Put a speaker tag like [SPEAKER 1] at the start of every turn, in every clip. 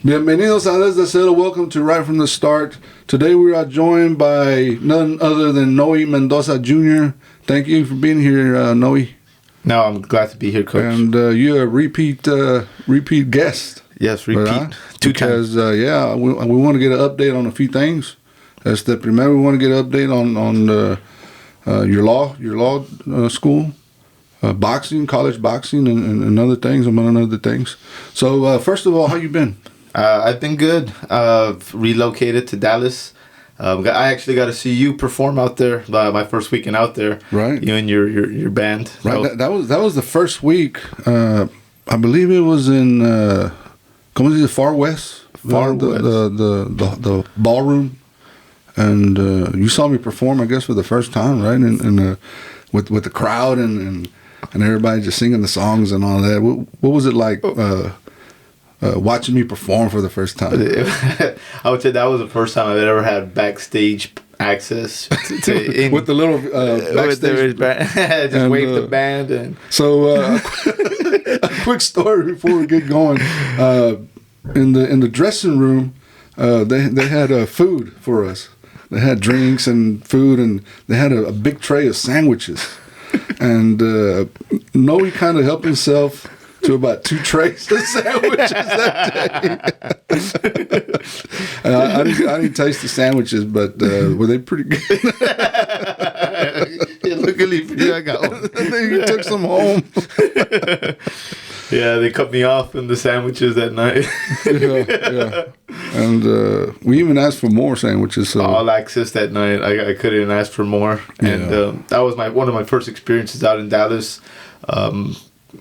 [SPEAKER 1] Bienvenidos a Desde Cero. Welcome to Right From the Start. Today we are joined by none other than Noe Mendoza Jr. Thank you for being here, Noe.
[SPEAKER 2] No, I'm glad to be here, Coach.
[SPEAKER 1] And you're a repeat guest.
[SPEAKER 2] Yes, repeat.
[SPEAKER 1] Two times. Because, we want to get an update on a few things. We want to get an update on your law school. Boxing, college boxing, and other things, among other things. So, first of all, how you been?
[SPEAKER 2] I've been good. Relocated to Dallas. I actually got to see you perform out there. My first weekend out there.
[SPEAKER 1] Right.
[SPEAKER 2] You and your band.
[SPEAKER 1] Right. So. That was the first week. I believe it was in the Far West. The ballroom, and you saw me perform. I guess for the first time, right? And with the crowd and everybody just singing the songs and all that. What was it like? Watching me perform for the first time.
[SPEAKER 2] I would say that was the first time I've ever had backstage access
[SPEAKER 1] with the little backstage.
[SPEAKER 2] Just wave the band and.
[SPEAKER 1] So a quick story before we get going. In the dressing room, they had food for us. They had drinks and food, and they had a big tray of sandwiches. And Noe kind of helped himself to about 2 trays of sandwiches that day. I didn't taste the sandwiches, but were they pretty good?
[SPEAKER 2] Luckily for you, I got one.
[SPEAKER 1] You took some home.
[SPEAKER 2] Yeah, they cut me off in the sandwiches that night.
[SPEAKER 1] yeah. And we even asked for more sandwiches. So.
[SPEAKER 2] All access that night. I couldn't ask for more. And that was one of my first experiences out in Dallas.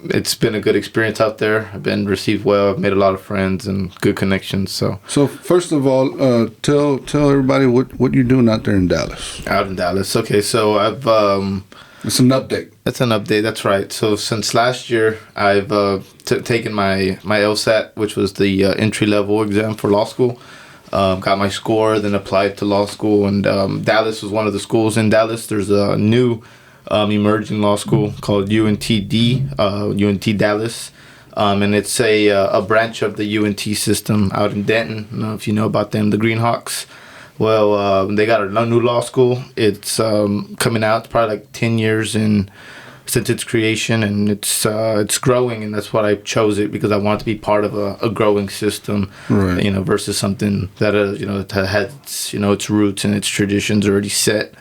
[SPEAKER 2] It's been a good experience out there. I've been received well. I've made a lot of friends and good connections. So
[SPEAKER 1] first of all, tell everybody what you're doing out there in Dallas.
[SPEAKER 2] Out in Dallas. Okay, so I've...
[SPEAKER 1] it's an update.
[SPEAKER 2] It's an update, that's right. So since last year, I've taken my LSAT, which was the entry-level exam for law school. Got my score, then applied to law school. And Dallas was one of the schools in Dallas. There's a new... emerging law school called UNT Dallas, and it's a branch of the UNT system out in Denton. I don't know if you know about them, the Greenhawks. Well, they got a new law school. It's coming out. It's probably like 10 years since its creation, and it's growing, and that's why I chose it, because I want to be part of a growing system,
[SPEAKER 1] right.
[SPEAKER 2] Versus something that has its roots and its traditions already set.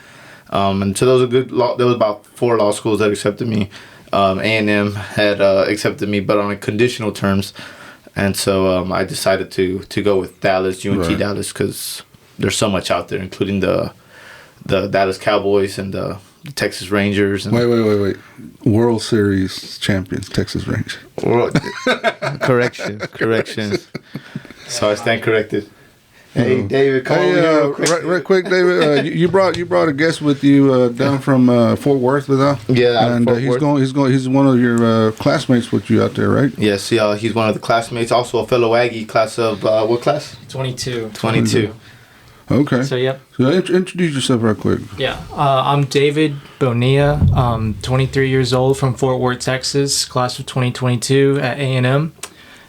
[SPEAKER 2] And so those are good. There was about 4 law schools that accepted me. A&M had accepted me, but on conditional terms. And so I decided to go with Dallas, UNT right. Dallas, because there's so much out there, including the Dallas Cowboys and the Texas Rangers. And
[SPEAKER 1] wait. World Series champions, Texas Rangers.
[SPEAKER 2] Correction. So I stand corrected. Hey, David, call me
[SPEAKER 1] right quick, David. You brought a guest with you down from Fort Worth,
[SPEAKER 2] Yeah,
[SPEAKER 1] and he's one of your classmates with you out there, right?
[SPEAKER 2] Yes, he's one of the classmates, also a fellow Aggie, class of what class?
[SPEAKER 3] 22.
[SPEAKER 2] 22.
[SPEAKER 1] Okay.
[SPEAKER 3] So yep.
[SPEAKER 1] So introduce yourself real quick.
[SPEAKER 3] Yeah, I'm David Bonilla. I'm 23 years old from Fort Worth, Texas, class of 2022 at A&M.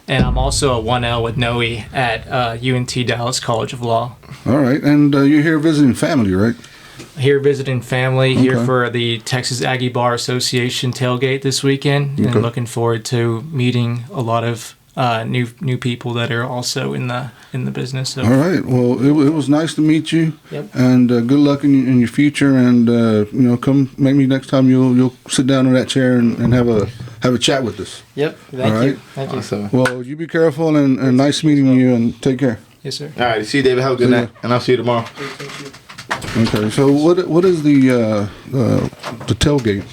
[SPEAKER 3] And I'm also a 1L with Noe at UNT Dallas College of Law.
[SPEAKER 1] All right. And you're here visiting family, right?
[SPEAKER 3] Here visiting family, here for the Texas Aggie Bar Association tailgate this weekend. Okay. And looking forward to meeting a lot of new people that are also in the business.
[SPEAKER 1] All right. Well, it was nice to meet you.
[SPEAKER 3] Yep.
[SPEAKER 1] And good luck in your future. And, come maybe next time you'll sit down in that chair and have a chat with us.
[SPEAKER 3] Yep. Thank you.
[SPEAKER 2] Awesome.
[SPEAKER 1] Well, you be careful and nice meeting you, and take care.
[SPEAKER 3] Yes, sir.
[SPEAKER 2] All right. See you, David. Have a good night, and I'll see you tomorrow.
[SPEAKER 3] Thank you.
[SPEAKER 1] Okay. So what is the tailgate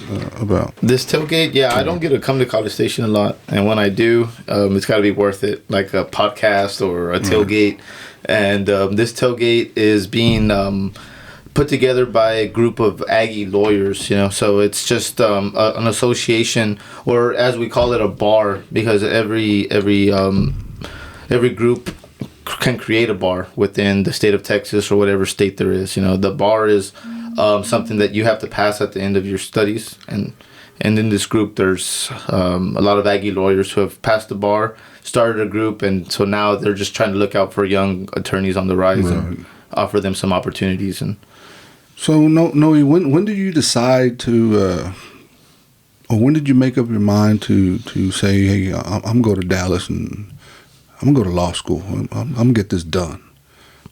[SPEAKER 1] about?
[SPEAKER 2] This tailgate, I don't get to come to College Station a lot, and when I do, it's got to be worth it, like a podcast or a tailgate. And this tailgate is being put together by a group of Aggie lawyers, so it's just an association, or as we call it, a bar, because every group can create a bar within the state of Texas or whatever state there is. The bar is something that you have to pass at the end of your studies. And in this group, there's a lot of Aggie lawyers who have passed the bar, started a group, and so now they're just trying to look out for young attorneys on the rise and offer them some opportunities. And
[SPEAKER 1] so, Noe, when did you decide to, or when did you make up your mind to say, hey, I'm going to Dallas and I'm going to go to law school. I'm going to get this done.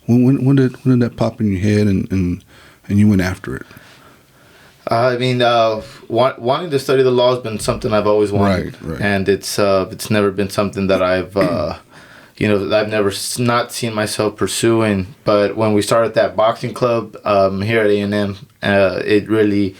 [SPEAKER 1] When did that pop in your head and you went after it?
[SPEAKER 2] I mean, wanting to study the law has been something I've always wanted,
[SPEAKER 1] right.
[SPEAKER 2] And it's never been something that I've I've never not seen myself pursuing. But when we started that boxing club here at A&M, it really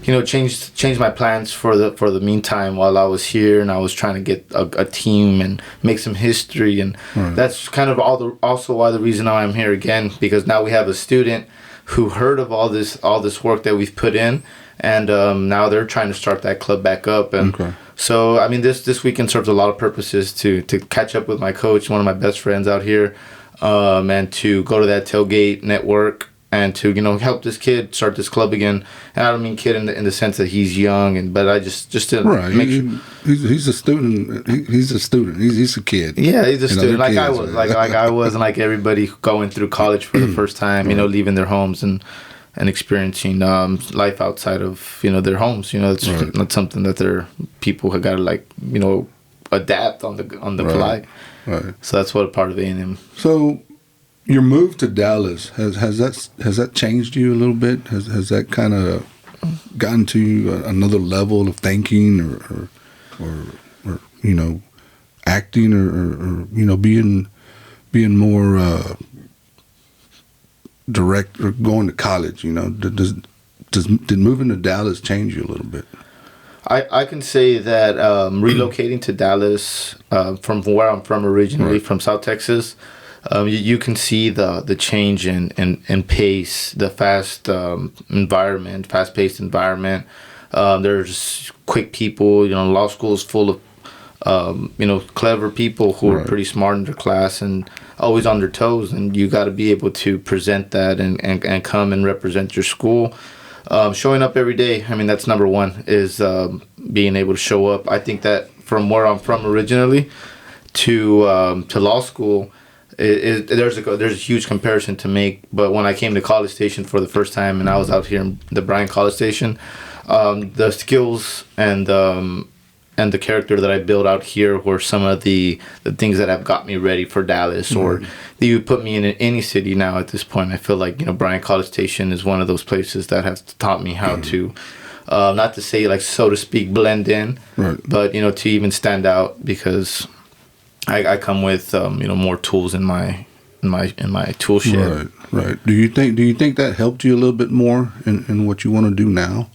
[SPEAKER 2] changed my plans for the meantime while I was here, and I was trying to get a team and make some history, and that's kind of also why the reason I'm here again, because now we have a student who heard of all this work that we've put in, and now they're trying to start that club back up. And so, I mean, this weekend serves a lot of purposes to catch up with my coach, one of my best friends out here, and to go to that tailgate network and to help this kid start this club again. And I don't mean kid in the sense that he's young, but I just to make sure.
[SPEAKER 1] He's a student. He's a student. He's a kid.
[SPEAKER 2] Yeah, he's a student. Like I was, like I was, and like everybody going through college for the first time. Leaving their homes and experiencing life outside of their homes. It's not something that their people have got to adapt on the fly. Right. So that's what a part of A&M.
[SPEAKER 1] So your move to Dallas has that changed you a little bit? Has that kind of gotten to you another level of thinking or acting or being more direct, or going to college? Did moving to Dallas change you a little bit?
[SPEAKER 2] I can say that relocating to Dallas from where I'm from originally, from South Texas, you can see the change in pace, the fast fast-paced environment. There's quick people. Law school is full of clever people who are pretty smart in their class and always on their toes. And you got to be able to present that and come and represent your school. Showing up every day. I mean, that's number one, is being able to show up. I think that from where I'm from originally to law school, there's a huge comparison to make. But when I came to College Station for the first time, and I was out here in the Bryan College Station, the skills and the character that I built out here were some of the things that have got me ready for Dallas, or you put me in any city now at this point. I feel like Bryan College Station is one of those places that has taught me how to, not to say so to speak blend in, but to even stand out, because I come with more tools in my tool shed.
[SPEAKER 1] Right. Do you think that helped you a little bit more in what you want to do now?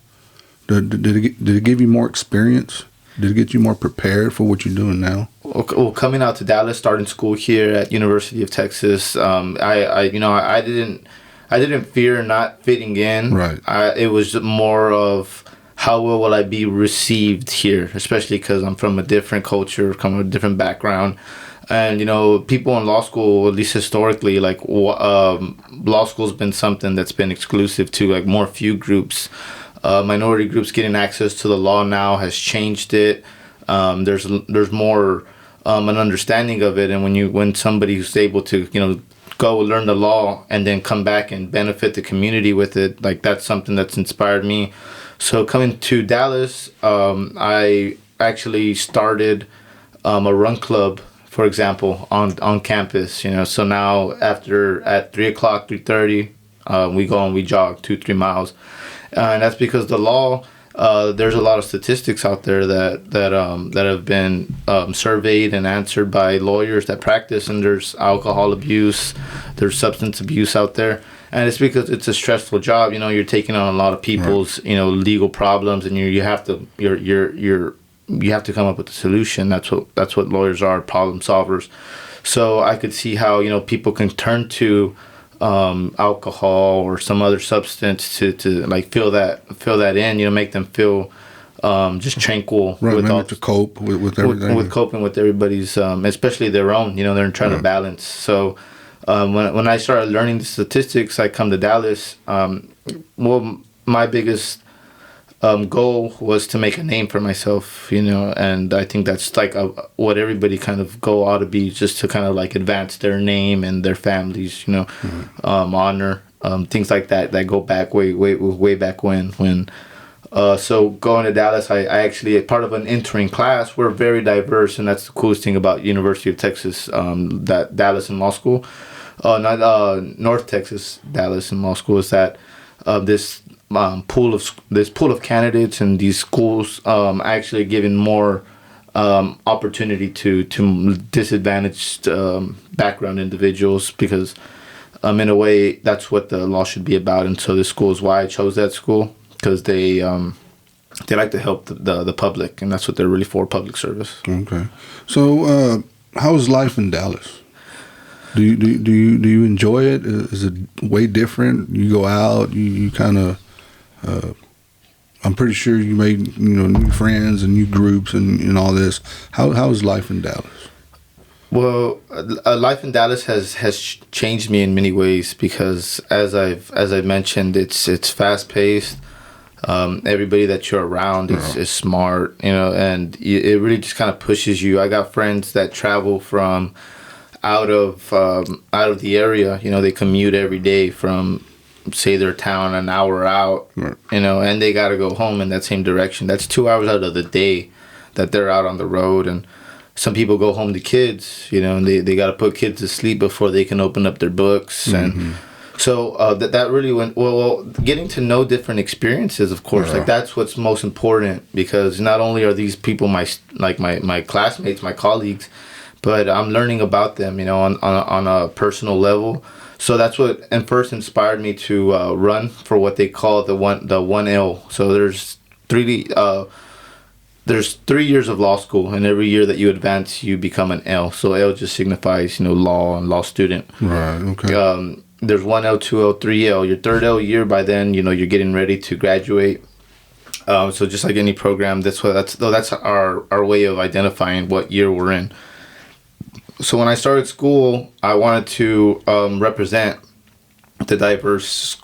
[SPEAKER 1] Did it give you more experience? Did it get you more prepared for what you're doing now?
[SPEAKER 2] Well, coming out to Dallas, starting school here at University of Texas, I didn't fear not fitting in.
[SPEAKER 1] Right.
[SPEAKER 2] It was more of how will I be received here, especially because I'm from a different culture, come from a different background. And, people in law school, at least historically, law school's been something that's been exclusive to more few groups. Minority groups getting access to the law now has changed it. There's more an understanding of it, and when somebody who's able to go learn the law and then come back and benefit the community with it, that's something that's inspired me. So coming to Dallas, I actually started a run club, for example, on campus. So now at 3:30, we go and we jog 2-3 miles. And that's because the law, there's a lot of statistics out there that have been surveyed and answered by lawyers that practice, and there's alcohol abuse, there's substance abuse out there, and it's because it's a stressful job. You're taking on a lot of people's legal problems, and you have to come up with a solution. That's what lawyers are, problem solvers. So I could see how people can turn to alcohol or some other substance to fill that in, make them feel just tranquil,
[SPEAKER 1] to cope with everything,
[SPEAKER 2] with coping with everybody's, especially their own. They're trying to balance. So when I started learning the statistics, I come to Dallas. well, my biggest goal was to make a name for myself, and I think that's like what everybody kind of goal ought to be, just to kind of like advance their name and their families, honor, things like that go back way back when. So going to Dallas, I actually, part of an entering class, we're very diverse, and that's the coolest thing about University of Texas, that Dallas and law school, not North Texas, Dallas and law school, is that this pool of candidates and these schools actually giving more opportunity to disadvantaged background individuals, because in a way that's what the law should be about. And so this school is why I chose that school, because they like to help the public, and that's what they're really for, public service.
[SPEAKER 1] Okay. So how's life in Dallas? Do you enjoy it? Is it way different? You go out, you kind of I'm pretty sure you made new friends and new groups and all this. How is life in Dallas?
[SPEAKER 2] Well, life in Dallas has changed me in many ways, because as I've mentioned, it's fast paced. Everybody that you're around is smart, and it really just kind of pushes you. I got friends that travel from out of the area. They commute every day from, say, their town an hour out, right, and they got to go home in that same direction. That's 2 hours out of the day that they're out on the road. And some people go home to kids, and they got to put kids to sleep before they can open up their books. Mm-hmm. And so that really went well. Getting to know different experiences, of course, like that's what's most important, because not only are these people my classmates, my colleagues, but I'm learning about them, on a personal level. So that's what first inspired me to run for what they call the 1L. So there's 3 years of law school, and every year that you advance, you become an L. So L just signifies law and law student. Right. Okay. There's 1L, 2L, 3L. Your third L year, by then you're getting ready to graduate. So just like any program, that's our way of identifying what year we're in. So when I started school, I wanted to represent the diverse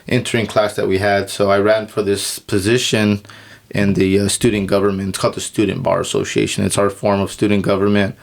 [SPEAKER 2] entering class that we had. So I ran for this position in the student government. It's called the Student Bar Association. It's our form of student government,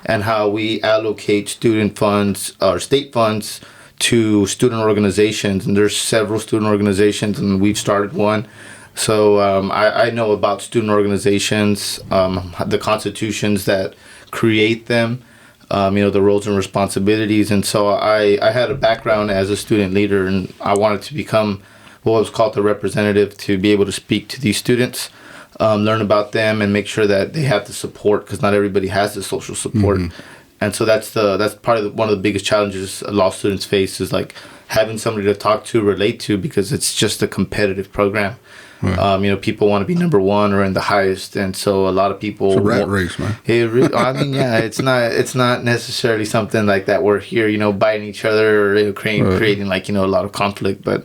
[SPEAKER 2] and how we allocate student funds or state funds to student organizations. And there's several student organizations, and we've started one. So I know about student organizations, the constitutions that create them, the roles and responsibilities. And so I had a background as a student leader, and I wanted to become what was called the representative, to be able to speak to these students, learn about them, and make sure that they have the support, because not everybody has the social support. Mm-hmm. And so that's probably one of the biggest challenges law students face, is like having somebody to talk to, relate to, because it's just a competitive program. Right. People want to be number one or in the highest, and so a lot of people.
[SPEAKER 1] It's a rat race, man.
[SPEAKER 2] It's not necessarily something like that. We're here, biting each other, or creating like a lot of conflict, but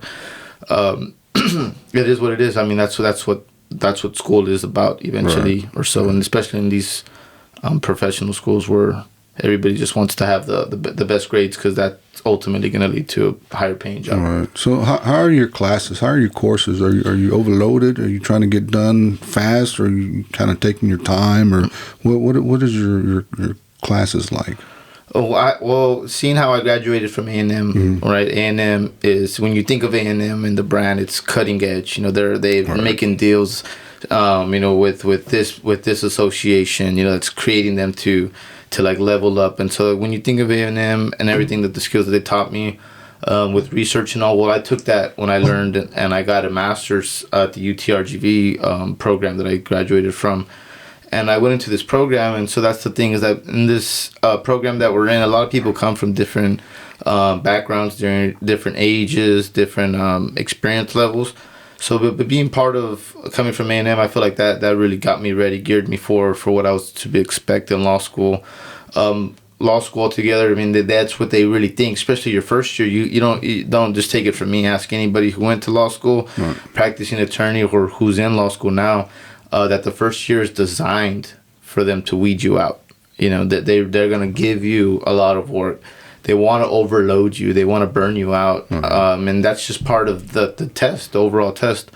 [SPEAKER 2] it is what it is. I mean, that's what school is about eventually, right, or so, and especially in these professional schools where everybody just wants to have the best grades, because that's ultimately going to lead to a higher paying job.
[SPEAKER 1] All right. So how are your classes? How are your courses? Are you overloaded? Are you trying to get done fast, or are you kind of taking your time, or what is your classes like?
[SPEAKER 2] Well, seeing how I graduated from A&M, mm-hmm, right? A&M is, when you think of A&M and the brand, it's cutting edge. They're right, making deals, with this association, that's creating them to like level up. And so when you think of A&M and everything, that the skills that they taught me, with research and all, well, I took that when I learned, and I got a master's at the UTRGV program that I graduated from. And I went into this program, and so that's the thing, is that in this program that we're in, a lot of people come from different backgrounds, during different ages, different experience levels. So, but being part of coming from A&M, I feel like that really got me ready, geared me for what I was to expect in law school. Law school altogether, I mean, that's what they really think, especially your first year. You don't just take it from me. Ask anybody who went to law school, right, practicing attorney, or who's in law school now, that the first year is designed for them to weed you out. That they're going to give you a lot of work. they want to overload you. They want to burn you out. And that's just part of the test, the overall test.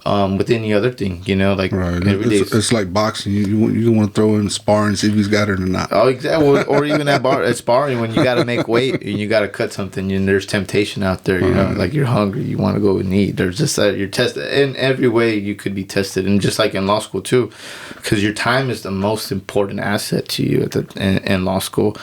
[SPEAKER 2] With any other thing, like every day.
[SPEAKER 1] It's like boxing. You want to throw in sparring, see if he's got it or not.
[SPEAKER 2] Oh, exactly. Or even at sparring, when you got to make weight and you got to cut something, and there's temptation out there. Like you're hungry, you want to go and eat. There's just that you're tested in every way. You could be tested, and just like in law school too, because your time is the most important asset to you in law school.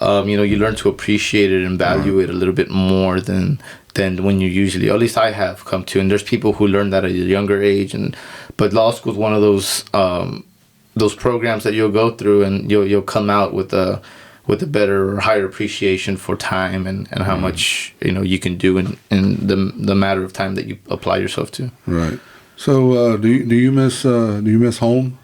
[SPEAKER 2] You learn to appreciate it and value it a little bit more than when you usually, or at least I have come to. And there's people who learn that at a younger age, but law school is one of those programs that you'll go through, and you'll come out with a better or higher appreciation for time and how much you can do in the matter of time that you apply yourself to.
[SPEAKER 1] Right. So do you miss home?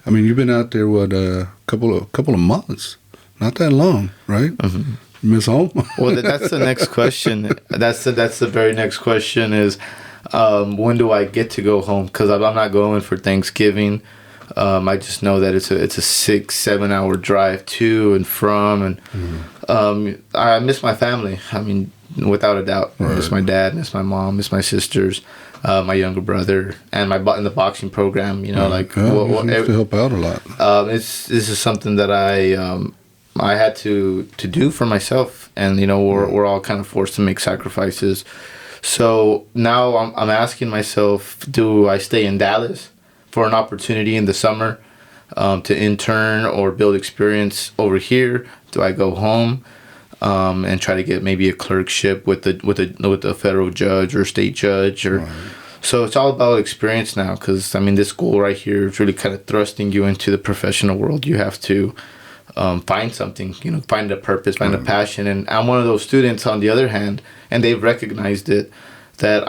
[SPEAKER 1] I mean, you've been out there a couple of months. Not that long, right? Mm-hmm. You miss home?
[SPEAKER 2] Well, that's the next question. That's the very next question is, when do I get to go home? Because I'm not going for Thanksgiving. I just know that it's a 6-7 hour drive to and from, and I miss my family. I mean, without a doubt, I miss my dad, miss my mom, miss my sisters, my younger brother, and in the boxing program.
[SPEAKER 1] You have to help out a lot.
[SPEAKER 2] This is something that I had to do for myself, and we're all kind of forced to make sacrifices. So now I'm asking myself, do I stay in Dallas for an opportunity in the summer to intern or build experience over here? Do I go home and try to get maybe a clerkship with a federal judge or state judge or? So it's all about experience now, because this school right here is really kind of thrusting you into the professional world. You have to find something, find a purpose, find a passion. And I'm one of those students, on the other hand, and they've recognized it, that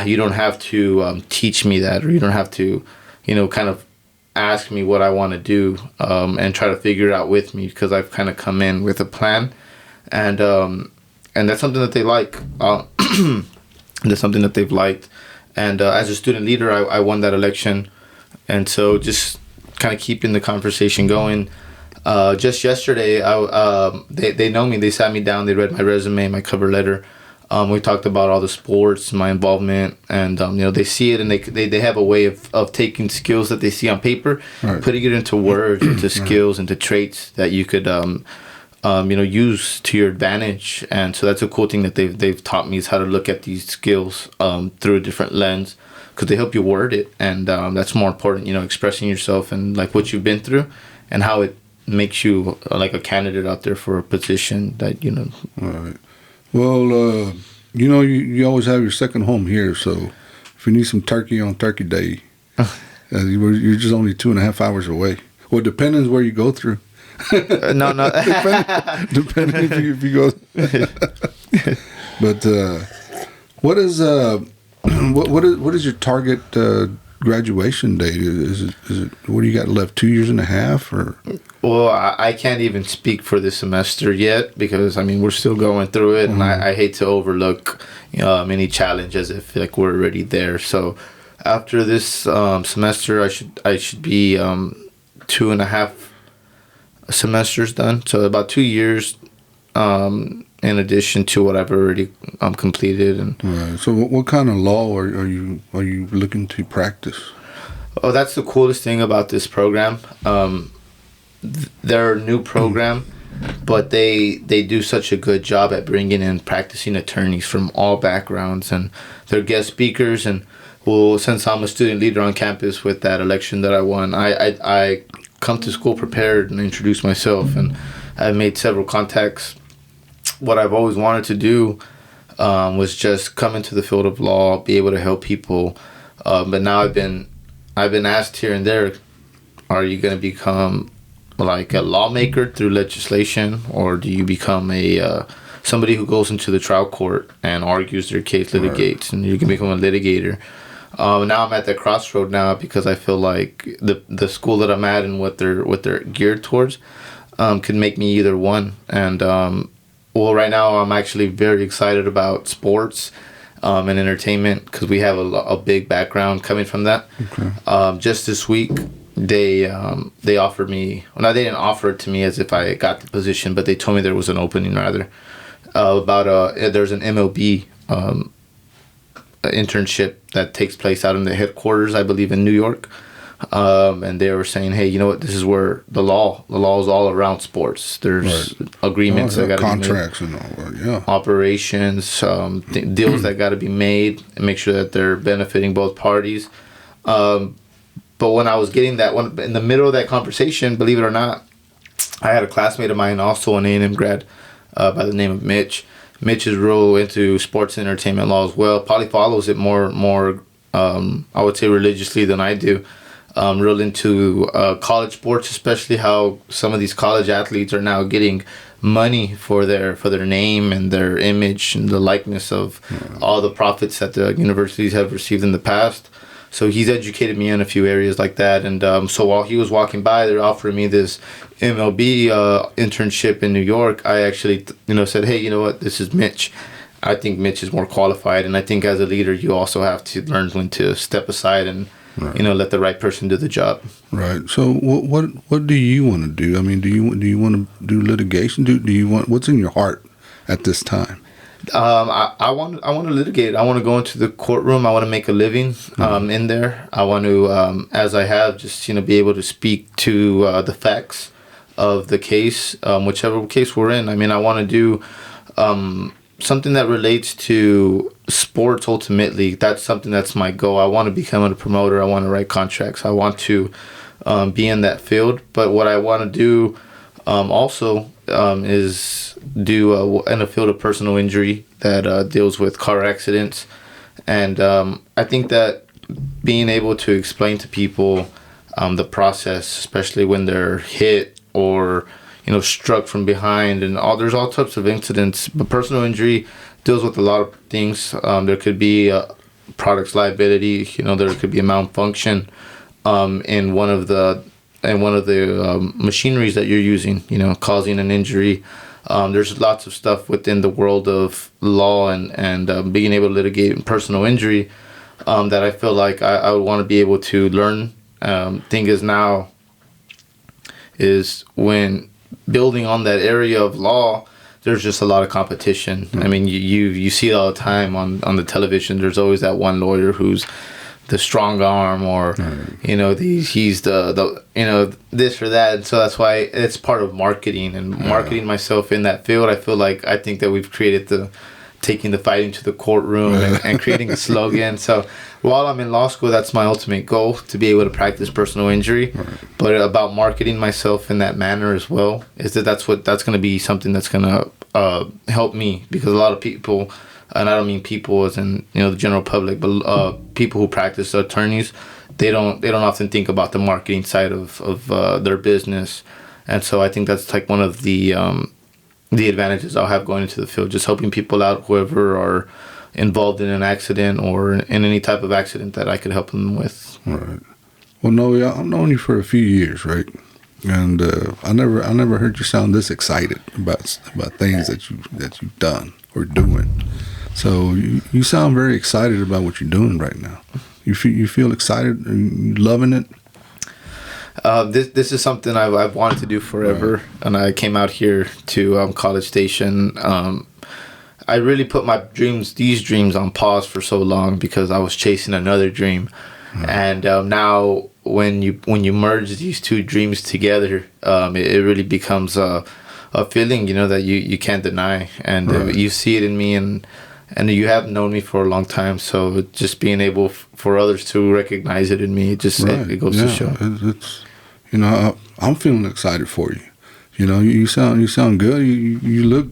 [SPEAKER 2] you don't have to teach me that, or you don't have to, kind of ask me what I want to do and try to figure it out with me, because I've kind of come in with a plan. And that's something that they like. That's something that they've liked. And as a student leader, I won that election. And so just kind of keeping the conversation going. Just yesterday, they know me. They sat me down. They read my resume, my cover letter. We talked about all the sports, my involvement, and they see it, and they have a way of taking skills that they see on paper, putting it into words, into skills, into traits that you could use to your advantage. And so that's a cool thing that they've taught me, is how to look at these skills through a different lens, because they help you word it, and that's more important. Expressing yourself and like what you've been through, and how it makes you like a candidate out there for a position that
[SPEAKER 1] All right. Well, you always have your second home here, so if you need some turkey on Turkey Day, you're just only 2.5 hours away. Well, depending where you go through.
[SPEAKER 2] No.
[SPEAKER 1] Depending if you go. But what is your target graduation date? Is it what do you got left? 2.5 years or?
[SPEAKER 2] Well, I can't even speak for this semester yet, because we're still going through it, and I hate to overlook any challenges if like we're already there. So after this semester, I should be 2.5 semesters done. So about 2 years in addition to what I've already completed. And
[SPEAKER 1] right. So what kind of law are you looking to practice?
[SPEAKER 2] Oh, that's the coolest thing about this program. They're a new program, but they do such a good job at bringing in practicing attorneys from all backgrounds, and they're guest speakers. And well, since I'm a student leader on campus with that election that I won, I come to school prepared and introduce myself, and I've made several contacts. What I've always wanted to do was just come into the field of law, be able to help people. But now I've been asked here and there, are you going to become like a lawmaker through legislation, or do you become somebody who goes into the trial court and argues their case, litigates, and you can become a litigator? Now I'm at that crossroad now, because I feel like the school that I'm at and what they're geared towards could make me either one. And right now I'm actually very excited about sports and entertainment, because we have a big background coming from that. Okay. Just this week, they offered me. Well, no, they didn't offer it to me as if I got the position, but they told me there was an opening rather. There's an MLB internship that takes place out in the headquarters, I believe, in New York. And they were saying, hey, you know what? This is where the law is all around sports. There's agreements that got to be made,
[SPEAKER 1] contracts and all that, yeah.
[SPEAKER 2] Operations, deals that got to be made, and make sure that they're benefiting both parties. But when I was getting that one in the middle of that conversation, believe it or not, I had a classmate of mine, also an A&M grad, by the name of Mitch. Mitch is real into sports and entertainment law as well. Probably follows it more. I would say religiously than I do. Real into college sports, especially how some of these college athletes are now getting money for their name and their image and the likeness of all the profits that the universities have received in the past. So he's educated me in a few areas like that. And so while he was walking by, they're offering me this MLB internship in New York. I actually, said, hey, you know what? This is Mitch. I think Mitch is more qualified. And I think as a leader, you also have to learn when to step aside and, let the right person do the job.
[SPEAKER 1] Right. So what do you want to do? I mean, do you want to do litigation? Do you want, what's in your heart at this time?
[SPEAKER 2] I want to litigate. I want to go into the courtroom. I want to make a living in there. I want to, as I have, just be able to speak to the facts of the case, whichever case we're in. I mean, I want to do something that relates to sports. Ultimately, that's something that's my goal. I want to become a promoter. I want to write contracts. I want to be in that field. But what I want to do also is do in a field of personal injury that deals with car accidents. And I think that being able to explain to people the process, especially when they're hit or struck from behind, and there's all types of incidents. But personal injury deals with a lot of things. There could be products liability. There could be a malfunction in one of the machineries that you're using, causing an injury. There's lots of stuff within the world of law and being able to litigate personal injury that I feel like I would want to be able to learn. Thing is now is when building on that area of law, there's just a lot of competition. I mean, you see it all the time on the television. There's always that one lawyer who's the strong arm, or he's the this or that. And so that's why it's part of marketing and marketing myself in that field. I think that we've created taking the fighting to the courtroom and creating a slogan. So while I'm in law school, that's my ultimate goal, to be able to practice personal injury. But about marketing myself in that manner as well, is that's going to be something that's going to help me, because a lot of people, and I don't mean people as in the general public, but people who practice attorneys, they don't often think about the marketing side of their business. And so I think that's like one of the advantages I'll have going into the field, just helping people out, whoever are involved in an accident or in any type of accident that I could help them with.
[SPEAKER 1] Right. Well, Noe, I've known you for a few years, right? And I never heard you sound this excited about things that you've done or doing. So you sound very excited about what you're doing right now. You feel excited? Are you loving it?
[SPEAKER 2] This is something I've wanted to do forever, and I came out here to College Station. I really put these dreams on pause for so long because I was chasing another dream, and now when you merge these two dreams together, it really becomes a feeling that you can't deny, and you see it in me, and you have known me for a long time, so just being able for others to recognize it in me, it goes to show.
[SPEAKER 1] It's I'm feeling excited for you. You sound good. You look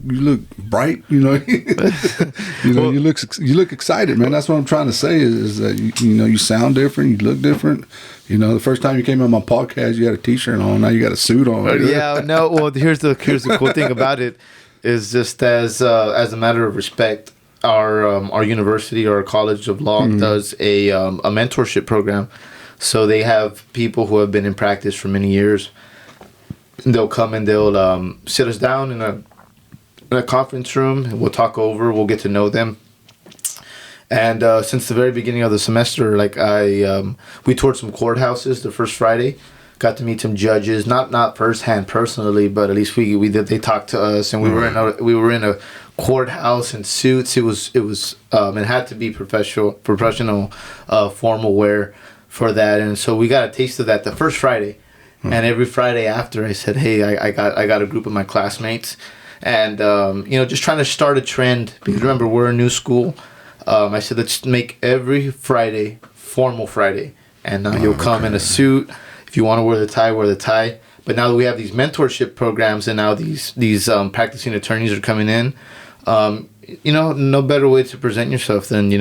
[SPEAKER 1] bright. You look excited, man. That's what I'm trying to say is that you sound different. You look different. The first time you came on my podcast, you had a T-shirt on. Now you got a suit on.
[SPEAKER 2] Yeah, no. Well, here's the cool thing about it is just as a matter of respect, our university or our College of Law does a mentorship program. So they have people who have been in practice for many years. They'll come and they'll sit us down in a conference room, and we'll talk over. We'll get to know them. And since the very beginning of the semester, we toured some courthouses the first Friday. got to meet some judges, not firsthand personally, but at least we did. They talked to us, and we were in a courthouse in suits. It had to be professional formal wear for that, and so we got a taste of that the first Friday. And every Friday after, I said, hey, I got a group of my classmates, and just trying to start a trend, because remember, we're a new school. I said, let's make every Friday formal Friday, and you'll come in a suit. If you want to wear the tie, wear the tie. But now that we have these mentorship programs, and now these practicing attorneys are coming in, no better way to present yourself than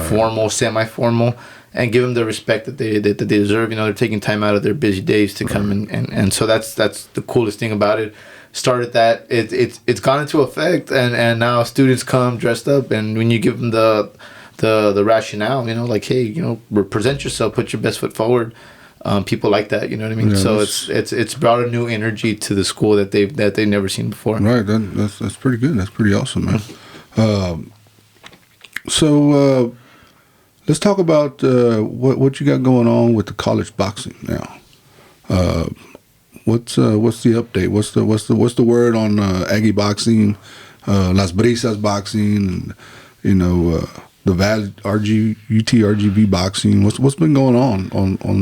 [SPEAKER 2] formal, semi-formal, and give them the respect that they deserve. They're taking time out of their busy days to come and so that's the coolest thing about it. Started that, it's gone into effect, and now students come dressed up, and when you give them the rationale, like, hey, present yourself, put your best foot forward. People like that, you know what I mean. Yeah, so it's brought a new energy to the school that they've never seen before.
[SPEAKER 1] Right, that's pretty good. That's pretty awesome, man. So let's talk about what you got going on with the college boxing now. What's the update? What's the word on Aggie boxing, Las Brisas boxing, and the UT-RGV boxing? What's been going on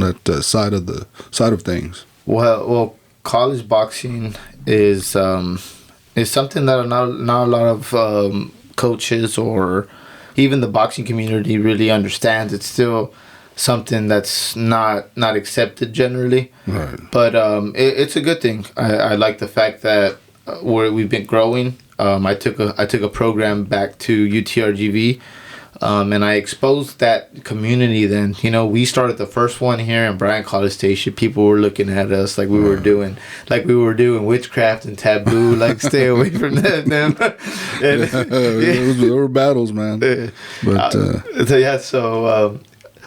[SPEAKER 1] that side of things?
[SPEAKER 2] Well, college boxing is something that not a lot of coaches or even the boxing community really understands. It's still something that's not accepted generally.
[SPEAKER 1] Right.
[SPEAKER 2] But it's a good thing. I like the fact that we've been growing. I took a program back to UT-RGV. And I exposed that community then. We started the first one here in Bryan College Station. People were looking at us like we were doing witchcraft and taboo, like stay away from them.
[SPEAKER 1] There were battles, man. But
[SPEAKER 2] so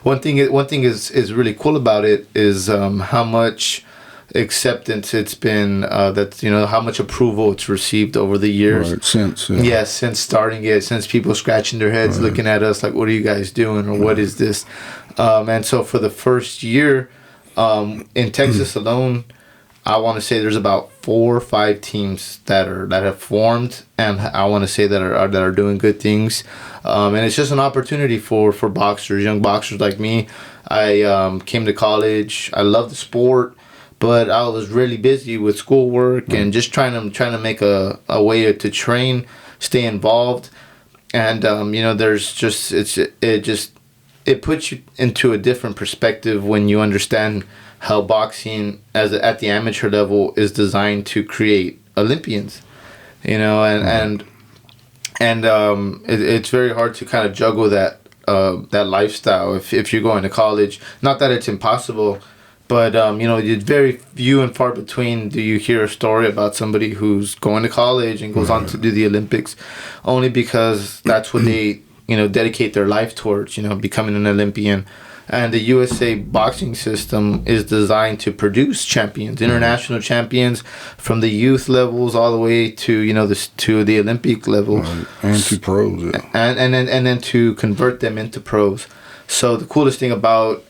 [SPEAKER 2] one thing is really cool about it is how much acceptance it's been, how much approval it's received over the years.
[SPEAKER 1] Right, since
[SPEAKER 2] since starting it, since people scratching their heads, looking at us like, what are you guys doing, or what is this? And so for the first year, in Texas alone, I want to say there's about 4 or 5 teams that have formed, and I want to say that are doing good things. And it's just an opportunity for boxers, young boxers like me. I came to college. I love the sport, but I was really busy with schoolwork and just trying to make a way to train, stay involved, and there's just it puts you into a different perspective when you understand how boxing at the amateur level is designed to create Olympians, and it's very hard to kind of juggle that lifestyle if you're going to college. Not that it's impossible. But, it's very few and far between do you hear a story about somebody who's going to college and goes on to do the Olympics, only because that's what they, dedicate their life towards, becoming an Olympian. And the USA boxing system is designed to produce champions, international champions, from the youth levels all the way to, to the Olympic level.
[SPEAKER 1] Right. And to pros, yeah.
[SPEAKER 2] And then to convert them into pros. So the coolest thing about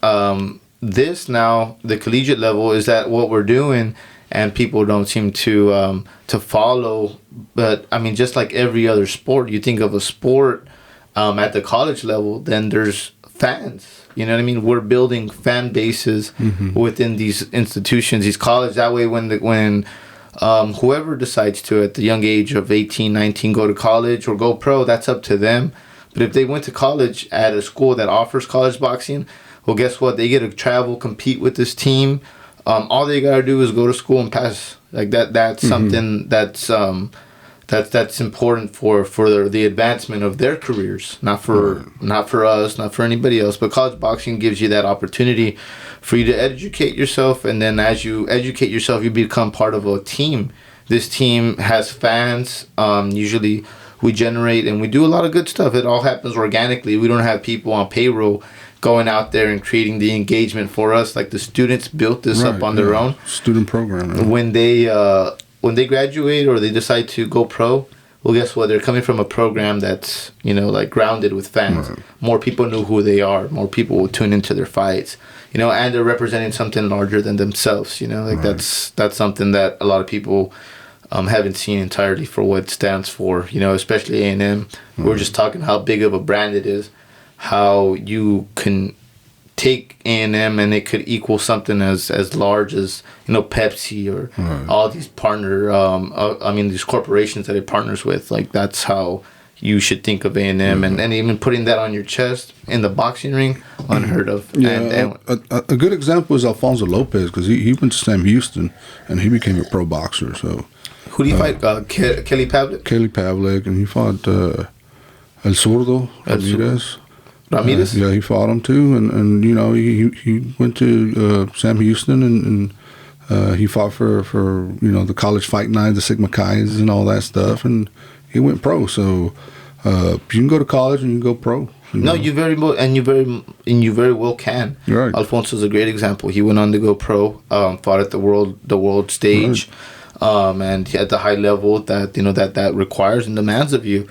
[SPEAKER 2] this now, the collegiate level, is that what we're doing, and people don't seem to follow. But I mean, just like every other sport, you think of a sport at the college level, then there's fans. You know what I mean? We're building fan bases within these institutions, these colleges. That way, when whoever decides to, at the young age of 18, 19, go to college or go pro, that's up to them. But if they went to college at a school that offers college boxing, well, guess what? They get to travel, compete with this team. All they gotta do is go to school and pass. Like that. That's something that's important for the advancement of their careers. Not for us, not for anybody else. But college boxing gives you that opportunity for you to educate yourself, and then as you educate yourself, you become part of a team. This team has fans. Usually, we generate and we do a lot of good stuff. It all happens organically. We don't have people on payroll going out there and creating the engagement for us. Like the students built this up on their own.
[SPEAKER 1] Student program. Yeah.
[SPEAKER 2] When they graduate or they decide to go pro, well, guess what? They're coming from a program that's, grounded with fans. Right. More people know who they are. More people will tune into their fights. and they're representing something larger than themselves. Like that's something that a lot of people haven't seen entirely for what it stands for. Especially A&M. We're just talking how big of a brand it is, how you can take A&M and it could equal something as large as Pepsi or all these partner these corporations that it partners with. Like that's how you should think of A&M, and even putting that on your chest in the boxing ring, unheard of.
[SPEAKER 1] Yeah, a good example is Alfonso Lopez, because he went to Sam Houston and he became a pro boxer. So
[SPEAKER 2] who do you fight? Kelly Pavlik.
[SPEAKER 1] Kelly Pavlik, and he fought El Zurdo Ramirez.
[SPEAKER 2] Ramirez?
[SPEAKER 1] Yeah, he fought him too, and he went to Sam Houston, and he fought for the college fight night, the Sigma Chi's and all that stuff, and he went pro. So you can go to college and you can go pro.
[SPEAKER 2] No, you very well can.
[SPEAKER 1] Right.
[SPEAKER 2] Alfonso's a great example. He went on to go pro, fought at the world stage, and at the high level that that requires and demands of you.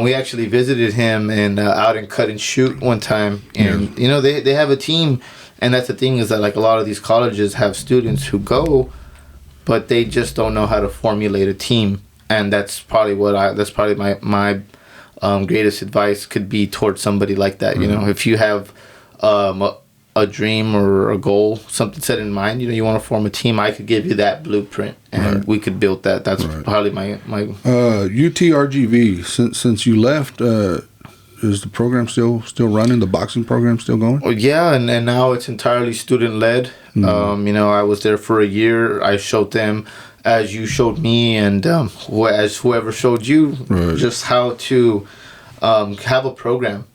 [SPEAKER 2] We actually visited him out in Cut and Shoot one time, and they have a team, and that's the thing is that like a lot of these colleges have students who go, but they just don't know how to formulate a team, and that's probably my greatest advice could be towards somebody like that. If you have a dream or a goal, something set in mind, you want to form a team, I could give you that blueprint and we could build that. That's probably my
[SPEAKER 1] UTRGV, since you left, is the program still running, the boxing program still going?
[SPEAKER 2] Oh, yeah, and now it's entirely student led. I was there for a year. I showed them, as you showed me, and as whoever showed you, just how to have a program.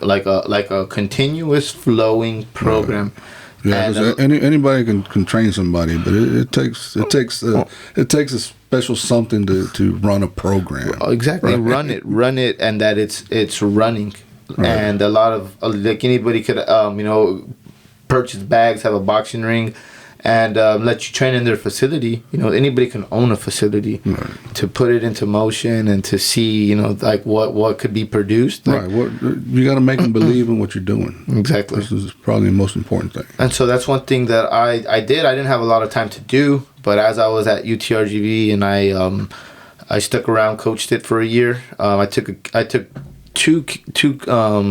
[SPEAKER 2] Like a continuous flowing program.
[SPEAKER 1] Yeah, because anybody can train somebody, but it takes a special something to run a program.
[SPEAKER 2] Exactly, run it, and that it's running, and a lot of like anybody could purchase bags, have a boxing ring, and let you train in their facility. Anybody can own a facility to put it into motion and to see, like what could be produced. Like,
[SPEAKER 1] what you got to make them believe in what you're doing.
[SPEAKER 2] Exactly.
[SPEAKER 1] This is probably the most important thing.
[SPEAKER 2] And so that's one thing that I did. I didn't have a lot of time to do, but as I was at UTRGV and I stuck around, coached it for a year. I took two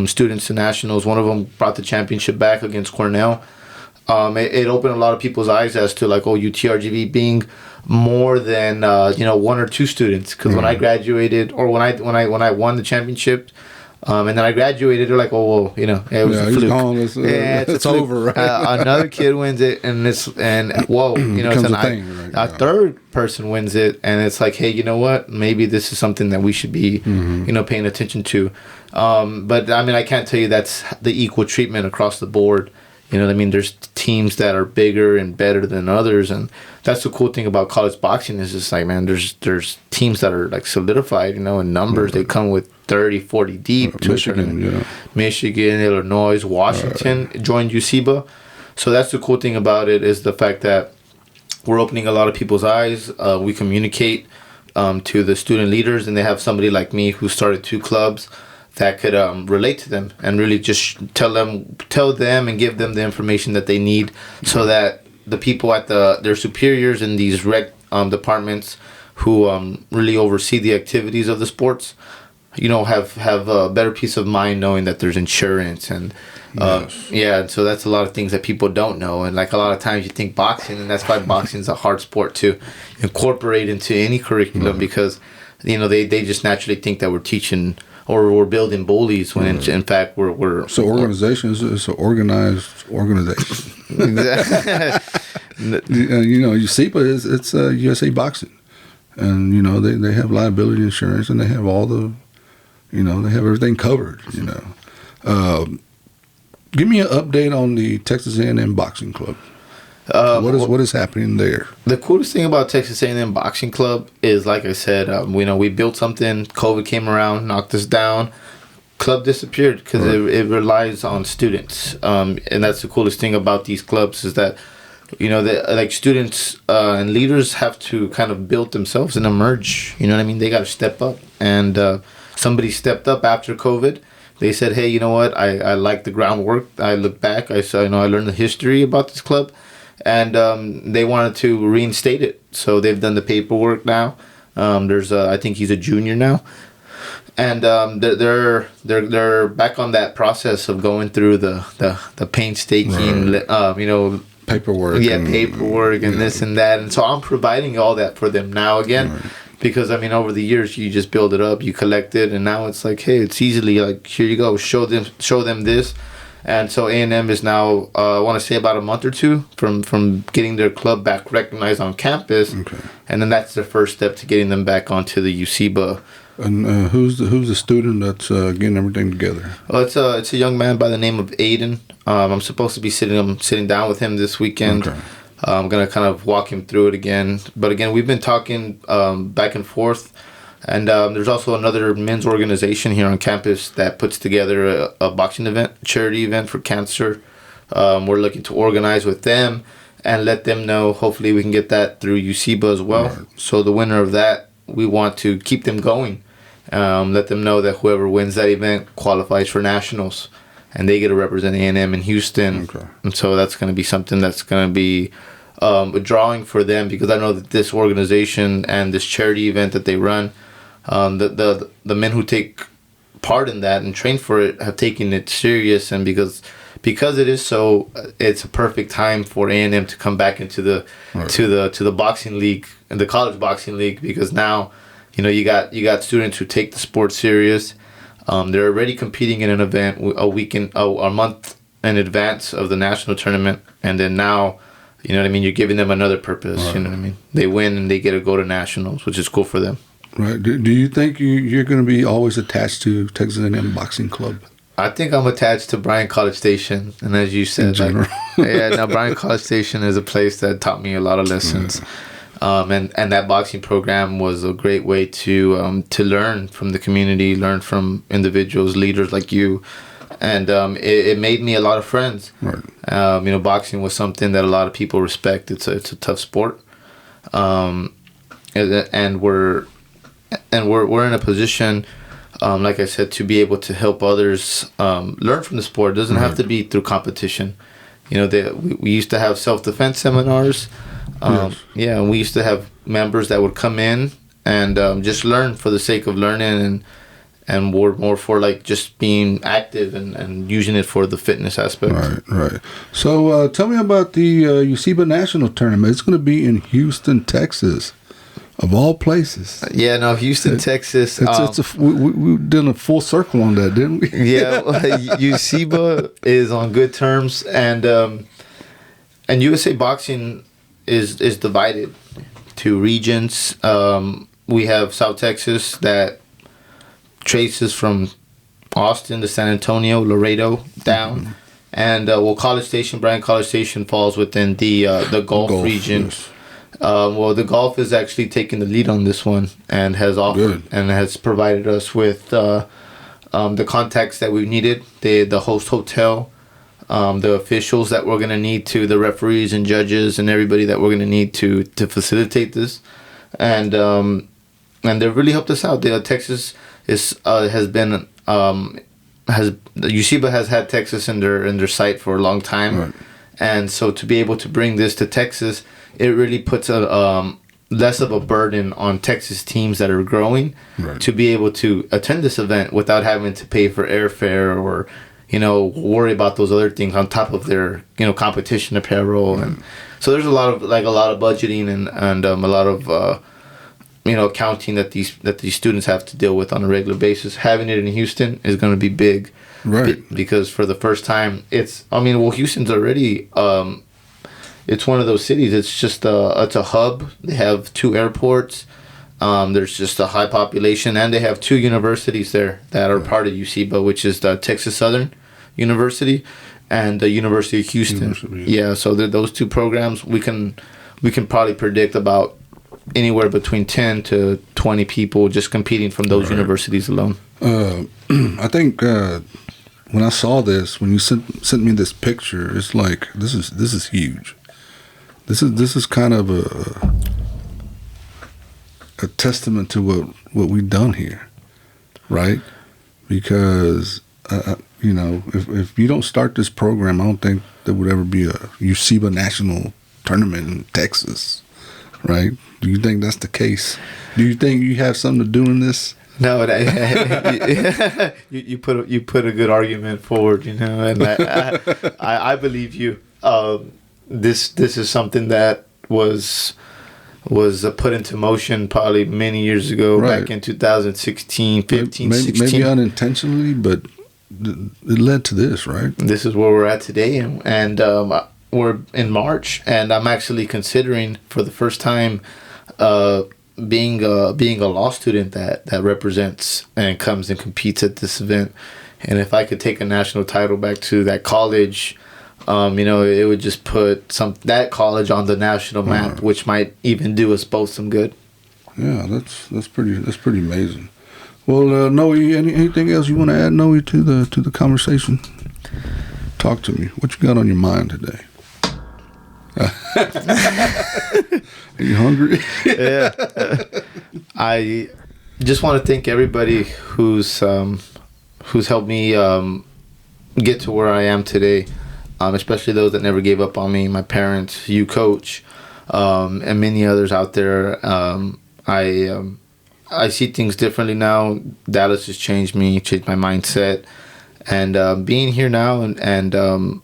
[SPEAKER 2] students to nationals. One of them brought the championship back against Cornell. It opened a lot of people's eyes as to like, UTRGV being more than one or two students. Because when I graduated, or when I won the championship, and then I graduated, they're like, it was a fluke.
[SPEAKER 1] It's over, right?
[SPEAKER 2] Another kid wins it, and it's a third person wins it, and it's like, hey, you know what? Maybe this is something that we should be, paying attention to. But I mean, I can't tell you that's the equal treatment across the board. There's teams that are bigger and better than others, and that's the cool thing about college boxing is just like, man, there's teams that are like solidified, in numbers. They come with 30, 40 deep. Michigan, Illinois, Washington joined UCIBA. So that's the cool thing about it is the fact that we're opening a lot of people's eyes. We communicate to the student leaders, and they have somebody like me who started 2 clubs that could relate to them and really just tell them and give them the information that they need, so that the people at their superiors in these rec departments who really oversee the activities of the sports, have a better peace of mind knowing that there's insurance and and so that's a lot of things that people don't know. And like a lot of times you think boxing, and that's why boxing is a hard sport to incorporate into any curriculum, because they just naturally think that we're teaching or we're building bullies when in fact we're
[SPEAKER 1] so organization is an organized organization. UCIBA it's USA Boxing, and they have liability insurance, and they have all the they have everything covered. Give me an update on the Texas A&M Boxing Club. What is happening there?
[SPEAKER 2] The coolest thing about Texas A&M Boxing Club is, like I said, we built something. COVID came around, knocked us down. Club disappeared because it relies on students, and that's the coolest thing about these clubs is that like students and leaders have to kind of build themselves and emerge. They got to step up, and somebody stepped up after COVID. they said, hey, you know what? I like the groundwork. I look back. I saw, I learned the history about this club, and they wanted to reinstate it. So they've done the paperwork now. I think he's a junior now, and they're back on that process of going through the painstaking,
[SPEAKER 1] paperwork.
[SPEAKER 2] Yeah, paperwork and this and that, and so I'm providing all that for them now again. Right. Because, over the years, you just build it up, you collect it, and now it's like, hey, it's easily like, here you go, show them this. And so A&M is now, I want to say about a month or two from getting their club back recognized on campus. Okay. And then that's the first step to getting them back onto the UCBA.
[SPEAKER 1] And who's the student that's getting everything together?
[SPEAKER 2] Well, it's a young man by the name of Aiden. I'm supposed to be sitting down with him this weekend. Okay. I'm going to kind of walk him through it again. But again, we've been talking back and forth. And there's also another men's organization here on campus that puts together a boxing event, charity event for cancer. We're looking to organize with them and let them know. Hopefully we can get that through UCBA as well. Right. So the winner of that, we want to keep them going. Let them know that whoever wins that event qualifies for nationals. And they get to represent A&M in Houston. Okay. And so that's going to be something that's going to be a drawing for them, because I know that this organization and this charity event that they run, the men who take part in that and train for it have taken it serious, and because it is so, it's a perfect time for A&M to come back into the right. to the boxing league, the college boxing league, because now you got students who take the sport serious. They're already competing in an event a month in advance of the national tournament, and then now, you're giving them another purpose. Right. They win and they get to go to nationals, which is cool for them.
[SPEAKER 1] Right. Do you think you're going to be always attached to Texas A&M Boxing Club?
[SPEAKER 2] I think I'm attached to Bryan College Station, and as you said, Bryan College Station is a place that taught me a lot of lessons. Yeah. And that boxing program was a great way to learn from the community, learn from individuals, leaders like you. And it made me a lot of friends. Right. Boxing was something that a lot of people respect. It's a tough sport, and we're in a position, like I said, to be able to help others learn from the sport. It doesn't have to be through competition. We used to have self-defense seminars. Yes. Yeah, and we used to have members that would come in and just learn for the sake of learning, and we're more for like just being active and using it for the fitness aspect.
[SPEAKER 1] Right. So tell me about the UCBA National Tournament. It's going to be in Houston, Texas, of all places.
[SPEAKER 2] Yeah, no, Houston, Texas.
[SPEAKER 1] We did a full circle on that, didn't we?
[SPEAKER 2] Yeah, UCBA is on good terms, and USA Boxing is divided to regions. We have South Texas that traces from Austin to San Antonio, Laredo down, mm-hmm. and Bryan College Station falls within the Gulf region. Yes. The Gulf is actually taking the lead on this one and has offered and has provided us with the contacts that we needed, the host hotel, the officials that we're going to need to, the referees and judges and everybody that we're going to need to facilitate this, and they've really helped us out. Texas UCBA has had Texas in their sight for a long time, right. And so to be able to bring this to Texas, it really puts a less of a burden on Texas teams that are growing, right. to be able to attend this event without having to pay for airfare or worry about those other things on top of their competition apparel, and so there's a lot of budgeting and a lot of accounting that these students have to deal with on a regular basis. Having it in Houston is going to be big, right? Because for the first time, Houston's already it's one of those cities. It's just it's a hub. They have 2 airports. There's just a high population, and they have 2 universities there that are part of UCBA, which is the Texas Southern University and the University of Houston. Yeah, so those 2 programs, we can probably predict about anywhere between 10 to 20 people just competing from those universities alone.
[SPEAKER 1] I think when I saw this, when you sent me this picture, it's like this is huge. This is kind of a testament to what we've done here, right? Because you know, if you don't start this program, I don't think there would ever be a UCIBA National Tournament in Texas, right? Do you think that's the case? Do you think you have something to do in this?
[SPEAKER 2] No, you put a good argument forward, you know, and I believe you. This is something that was put into motion probably many years ago, back in 2016, 15, 16.
[SPEAKER 1] Maybe unintentionally, but it led to this, right?
[SPEAKER 2] This is where we're at today, and we're in March, and I'm actually considering for the first time being a law student that represents and comes and competes at this event. And if I could take a national title back to that college, you know, it would just put that college on the national map, which might even do us both some good.
[SPEAKER 1] Yeah, that's pretty amazing. Well, Noe, anything else you want to add, Noe, to the conversation? Talk to me. What you got on your mind today? Are you hungry?
[SPEAKER 2] Yeah. I just want to thank everybody who's helped me get to where I am today, especially those that never gave up on me, my parents, you, Coach, and many others out there. I see things differently now. Dallas has changed me, changed my mindset, and being here now and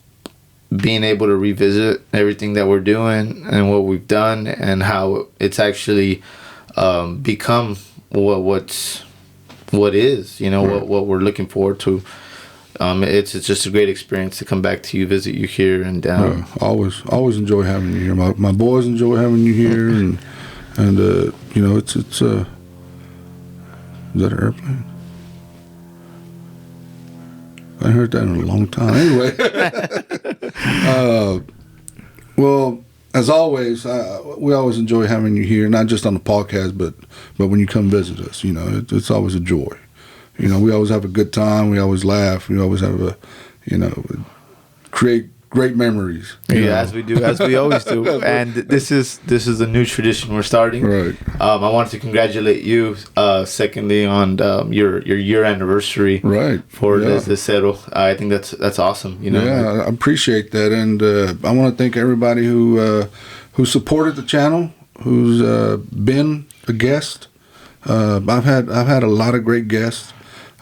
[SPEAKER 2] being able to revisit everything that we're doing and what we've done and how it's actually become what is, you know, what we're looking forward to. It's just a great experience to come back to you, visit you here, and
[SPEAKER 1] always enjoy having you here. My boys enjoy having you here, and you know, it's is that an airplane? I ain't heard that in a long time. Anyway, well, as always, we always enjoy having you here, not just on the podcast, but when you come visit us. You know, it's always a joy. You know, we always have a good time. We always laugh. We always have create great memories.
[SPEAKER 2] Yeah, as we always do. And this is a new tradition we're starting.
[SPEAKER 1] Right.
[SPEAKER 2] I wanted to congratulate you, secondly, on your year anniversary.
[SPEAKER 1] Right.
[SPEAKER 2] For Desde Cero. I think that's awesome. You know.
[SPEAKER 1] Yeah, I appreciate that, and I want to thank everybody who supported the channel, who's been a guest. I've had a lot of great guests.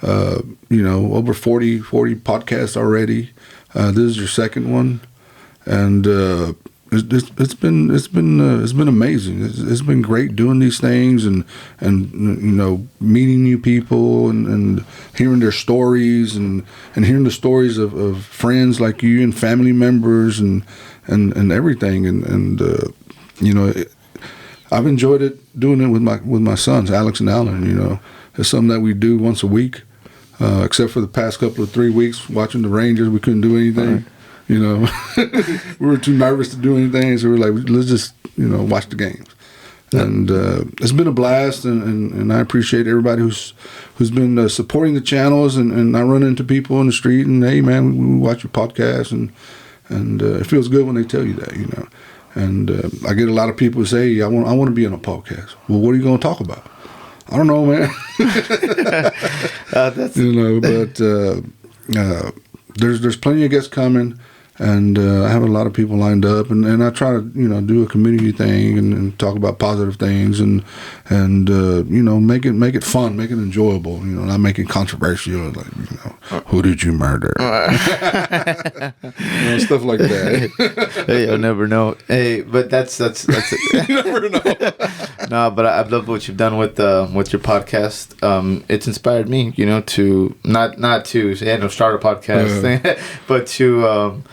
[SPEAKER 1] You know, over 40 podcasts already. This is your second one, and it's been amazing. It's been great doing these things and you know, meeting new people and hearing their stories and hearing the stories of friends like you and family members and everything and you know, I've enjoyed it doing it with my sons, Alex and Alan. You know, it's something that we do once a week. Except for the past couple of 3 weeks watching the Rangers, we couldn't do anything. Right. You know, we were too nervous to do anything, so we were like, let's just, you know, watch the games. Yeah. And it's been a blast, and I appreciate everybody who's been supporting the channels. And I run into people in the street, and hey, man, we watch your podcast, and it feels good when they tell you that, you know. And I get a lot of people who say, hey, I want to be on a podcast. Well, what are you going to talk about? I don't know, man. You know, but there's plenty of guests coming, and I have a lot of people lined up, and I try to, you know, do a community thing and talk about positive things and you know, make it fun, make it enjoyable. You know, not make it controversial, like, you know, who did you murder? You know, stuff like that.
[SPEAKER 2] Hey, you'll never know. Hey, but that's it.
[SPEAKER 1] You never know.
[SPEAKER 2] No, but I've loved what you've done with your podcast. It's inspired me, you know, to not to start a podcast, but to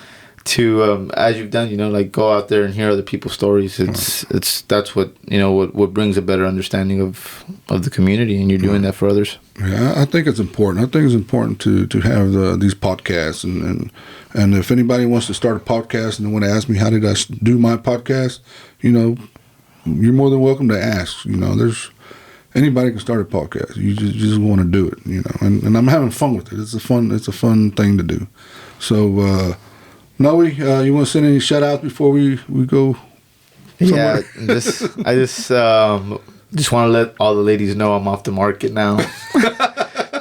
[SPEAKER 2] as you've done, you know, like go out there and hear other people's stories. That's what, you know, what brings a better understanding of the community, and you're doing that for others.
[SPEAKER 1] Yeah, I think it's important. I think it's important to have these podcasts, and if anybody wants to start a podcast and they want to ask me how did I do my podcast, you know, you're more than welcome to ask. You know, anybody can start a podcast. You just want to do it, you know, and I'm having fun with it. It's a fun thing to do. So, Noe, you want to send any shout outs before we go somewhere?
[SPEAKER 2] Yeah, I just want to let all the ladies know I'm off the market now.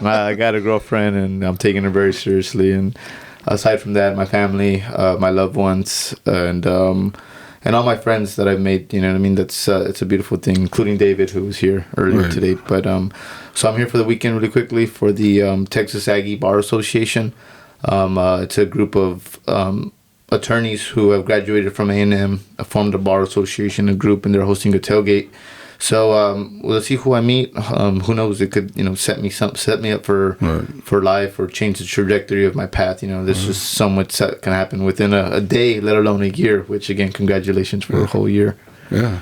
[SPEAKER 2] I got a girlfriend, and I'm taking her very seriously. And aside from that, my family, my loved ones, and all my friends that I've made. You know what I mean? That's it's a beautiful thing, including David, who was here earlier today. But so I'm here for the weekend really quickly for the Texas Aggie Bar Association. It's a group of attorneys who have graduated from A&M, formed a bar association, a group, and they're hosting a tailgate. So let's see who I meet. Who knows? It could set me up for life or change the trajectory of my path. This is somewhat can happen within a day, let alone a year. Which again, congratulations for a whole year.
[SPEAKER 1] Yeah,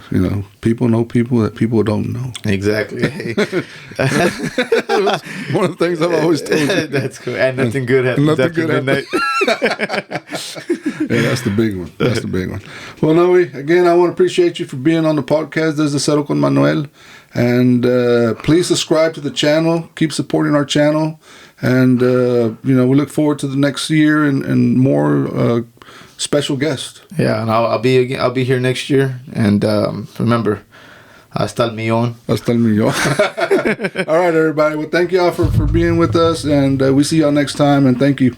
[SPEAKER 1] people know people that people don't know.
[SPEAKER 2] Exactly.
[SPEAKER 1] One of the things I've always told you.
[SPEAKER 2] That's cool. And nothing good happens after midnight.
[SPEAKER 1] Yeah, that's the big one. That's the big one. Well, Noe, again, I want to appreciate you for being on the podcast, Desde Cero con Manuel. And please subscribe to the channel. Keep supporting our channel. And, we look forward to the next year and more special guests.
[SPEAKER 2] Yeah, and I'll be here next year. And remember, hasta el millón.
[SPEAKER 1] Hasta el millón. All right, everybody. Well, thank y'all for being with us. And we see y'all next time. And thank you.